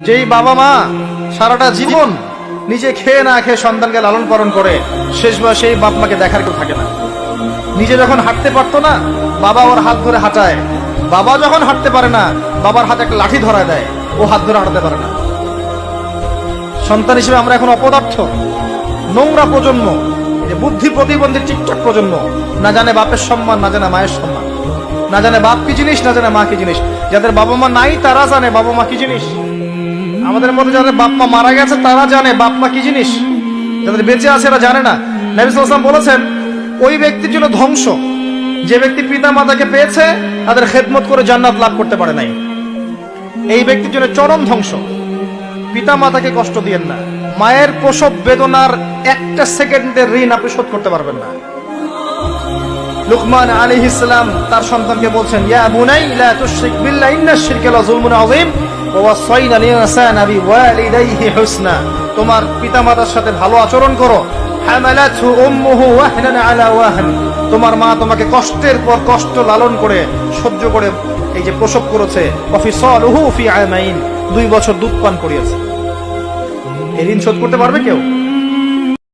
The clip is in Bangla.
যেই বাবা মা সারাটা জীবন নিজে খেয়ে না খেয়ে সন্তানকে লালন পালন করে, শেষ বয়সে এই বাপ মাকে দেখার কেউ থাকে না। নিজে যখন হাঁটতে পারতো না, বাবা ওর হাত ধরে হাঁটায়। বাবা যখন হাঁটতে পারে না, বাবার হাতে একটা লাঠি ধরায় দেয়, ও হাত ধরে হাঁটাতে পারে না। সন্তান হিসেবে আমরা এখন অপদার্থ, নোংরা প্রজন্ম, যে বুদ্ধি প্রতিবন্ধী টিকটক প্রজন্ম। না জানে বাপের সম্মান, না জানে মায়ের সম্মান, না জানে বাপ কি জিনিস, না জানে মা কি জিনিস। যাদের বাবা মা নাই তারা জানে বাবা মা কি জিনিস। আমাদের মধ্যে যাদের বাপ মা মারা গেছে তারা জানে বাপ মা কি জিনিস, যাদের বেঁচে আছে এরা জানে না। নবী সাল্লাল্লাহু আলাইহি ওয়াসাল্লাম বলেছেন, ওই ব্যক্তির জন্য ধ্বংস যে ব্যক্তি পিতা মাতাকে পেয়েছে, তাদের খেদমত করে জান্নাত লাভ করতে পারে নাই। এই ব্যক্তির জন্য চরম ধ্বংস। পিতা মাতাকে কষ্ট দিয়েন না। মায়ের প্রসব বেদনার একটা সেকেন্ডের ঋণ আপনি শোধ করতে পারবেন না। লুকমান আলাইহিস সালাম তার সন্তানকে বলছেন, ইয়া বুনাই লা তুশরিক বিল্লাহ ইন্নাশ শিরকা লাযুলমুন আযীম ওয়া ওয়াসাইনা লিনসানা বিওয়ালিদাইহি হুসনা। তোমার পিতামাতার সাথে ভালো আচরণ করো। হামালাতহু উম্মুহু ওয়াহনান আলা ওয়াহন। তোমার মা তোমাকে কষ্টের পর কষ্ট লালন করে সহ্য করে এই যে প্রসব করেছে। ওয়া ফিসালুহু ফি আমাইন, 2 বছর দুধ পান করিয়েছে। এই ঋণ শোধ করতে পারবে কেউ?